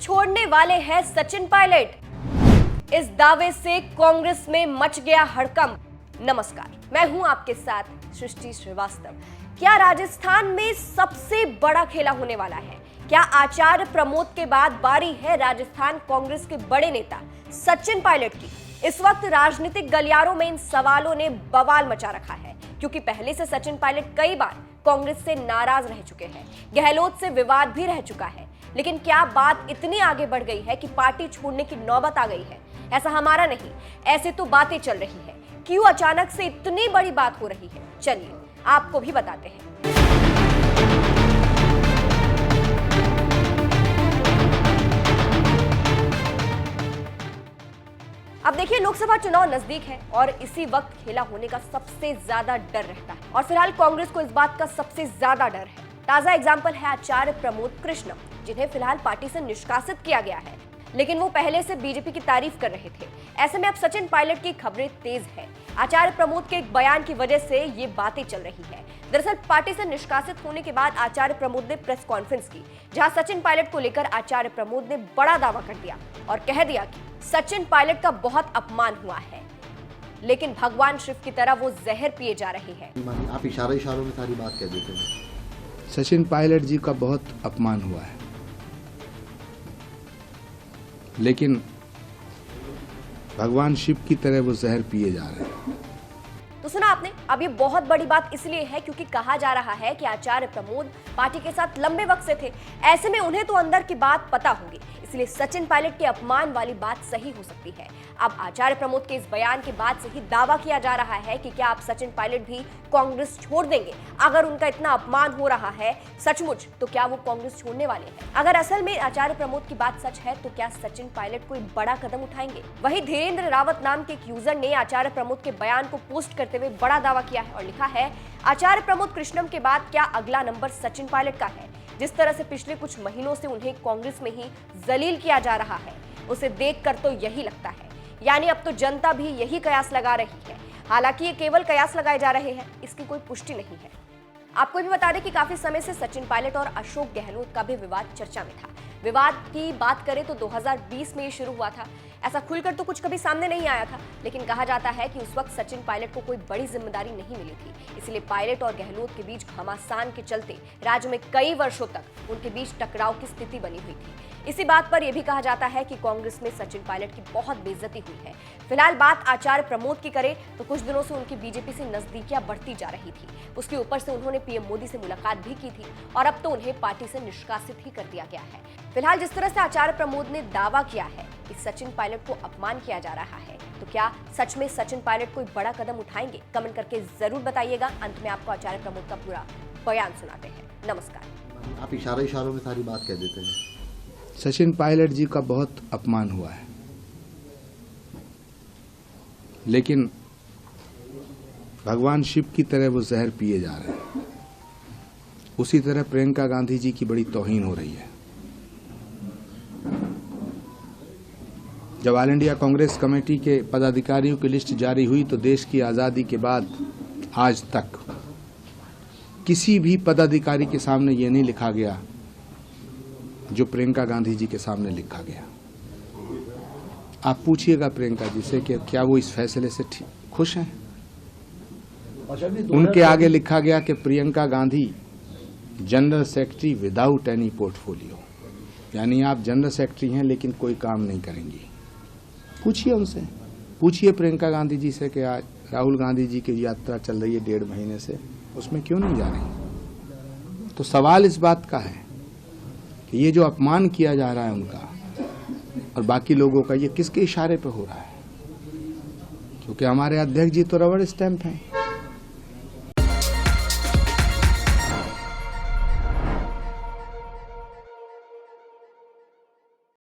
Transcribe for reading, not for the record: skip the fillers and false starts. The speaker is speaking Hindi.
छोड़ने वाले हैं सचिन पायलट। इस दावे से कांग्रेस में मच गया हड़कंप। नमस्कार, मैं हूं आपके साथ सृष्टि श्रीवास्तव। क्या राजस्थान में सबसे बड़ा खेला होने वाला है? क्या आचार्य प्रमोद के बाद बारी है राजस्थान कांग्रेस के बड़े नेता सचिन पायलट की? इस वक्त राजनीतिक गलियारों में इन सवालों ने बवाल मचा रखा है, क्योंकि पहले से सचिन पायलट कई बार कांग्रेस से नाराज रह चुके हैं, गहलोत से विवाद भी रह चुका है। लेकिन क्या बात इतनी आगे बढ़ गई है कि पार्टी छोड़ने की नौबत आ गई है? ऐसा हमारा नहीं, ऐसे तो बातें चल रही है। क्यों अचानक से इतनी बड़ी बात हो रही है, चलिए आपको भी बताते हैं। अब देखिए, लोकसभा चुनाव नजदीक है और इसी वक्त खेला होने का सबसे ज्यादा डर रहता है, और फिलहाल कांग्रेस को इस बात का सबसे ज्यादा डर है। ताजा एग्जाम्पल है आचार्य प्रमोद कृष्णम, जिन्हें फिलहाल पार्टी से निष्कासित किया गया है, लेकिन वो पहले से बीजेपी की तारीफ कर रहे थे। ऐसे में अब सचिन पायलट की खबरें तेज है। आचार्य प्रमोद के एक बयान की वजह से ये बातें चल रही है। दरअसल पार्टी से निष्कासित होने के बाद आचार्य प्रमोद ने प्रेस कॉन्फ्रेंस की, जहां सचिन पायलट को लेकर आचार्य प्रमोद ने बड़ा दावा कर दिया और कह दिया कि सचिन पायलट का बहुत अपमान हुआ है, लेकिन भगवान शिव की तरह वो जहर पिए जा रहे हैं। आप इशारों में सारी बात कह देते हैं। सचिन पायलट जी का बहुत अपमान हुआ है, लेकिन भगवान शिव की तरह वो जहर पिए जा रहे हैं। तो सुना आपने। अब ये बहुत बड़ी बात इसलिए है क्योंकि कहा जा रहा है कि आचार्य प्रमोद पार्टी के साथ लंबे वक्त से थे। ऐसे में उन्हें तो अंदर की बात पता होगी, इसलिए सचिन पायलट के अपमान वाली बात सही हो सकती है। अब आचार्य प्रमोद के इस बयान के बाद से ही दावा किया जा रहा है कि क्या आप सचिन पायलट भी कांग्रेस छोड़ देंगे? अगर उनका इतना अपमान हो रहा है सचमुच, तो क्या वो कांग्रेस छोड़ने वाले हैं? अगर असल में आचार्य प्रमोद की बात सच है, तो क्या सचिन पायलट कोई बड़ा कदम उठाएंगे? वहीं धीरेन्द्र रावत नाम के एक यूजर ने आचार्य प्रमोद के बयान को पोस्ट करते हुए बड़ा दावा किया है और लिखा है, आचार्य प्रमोद कृष्णम के बाद क्या अगला नंबर सचिन पायलट का है? जिस तरह से पिछले कुछ महीनों से उन्हें कांग्रेस में ही जलील किया जा रहा है, उसे देखकर तो यही लगता है। यानी अब तो जनता भी यही कयास लगा रही है। हालांकि ये केवल कयास लगाए जा रहे हैं, इसकी कोई पुष्टि नहीं है। आपको भी बता दें कि काफी समय से सचिन पायलट और अशोक गहलोत का भी विवाद चर्चा में था। विवाद की बात करें तो 2020 में ये शुरू हुआ था। ऐसा खुलकर तो कुछ कभी सामने नहीं आया था, लेकिन कहा जाता है कि उस वक्त सचिन पायलट को कोई बड़ी जिम्मेदारी नहीं मिली थी, इसलिए पायलट और गहलोत के बीच घमासान के चलते राज्य में कई वर्षों तक उनके बीच टकराव की स्थिति बनी हुई थी। इसी बात पर यह भी कहा जाता है कि कांग्रेस में सचिन पायलट की बहुत बेइज्जती हुई है। फिलहाल बात आचार्य प्रमोद की करें तो कुछ दिनों से उनकी बीजेपी से नजदीकियां बढ़ती जा रही थी। उसके ऊपर से उन्होंने पीएम मोदी से मुलाकात भी की थी और अब तो उन्हें पार्टी से निष्कासित ही कर दिया गया है। फिलहाल जिस तरह से आचार्य प्रमोद ने दावा किया है कि सचिन पायलट को अपमान किया जा रहा है, तो क्या सच में सचिन पायलट कोई बड़ा कदम उठाएंगे? कमेंट करके जरूर बताइएगा। अंत में आपको आचार्य प्रमोद का पूरा बयान सुनाते हैं। नमस्कार। आप इशारों में सारी बात कह देते हैं। सचिन पायलट जी का बहुत अपमान हुआ है, लेकिन भगवान शिव की तरह वो जहर पिए जा रहे हैं। उसी तरह प्रियंका गांधी जी की बड़ी तौहीन हो रही है। जब ऑल इंडिया कांग्रेस कमेटी के पदाधिकारियों की लिस्ट जारी हुई तो देश की आज़ादी के बाद आज तक किसी भी पदाधिकारी के सामने ये नहीं लिखा गया जो प्रियंका गांधी जी के सामने लिखा गया। आप पूछिएगा प्रियंका जी से कि क्या वो इस फैसले से खुश हैं? उनके आगे लिखा गया कि Priyanka Gandhi general secretary without any portfolio, यानी आप जनरल सेक्रेटरी हैं लेकिन कोई काम नहीं करेंगी। पूछिए उनसे, पूछिए प्रियंका गांधी जी से कि आज राहुल गांधी जी की यात्रा चल रही है 1.5 महीने से, उसमें क्यों नहीं जा रही? तो सवाल इस बात का है कि ये जो अपमान किया जा रहा है उनका और बाकी लोगों का, ये किसके इशारे पे हो रहा है? क्योंकि हमारे अध्यक्ष जी तो रबड़ स्टैंप हैं।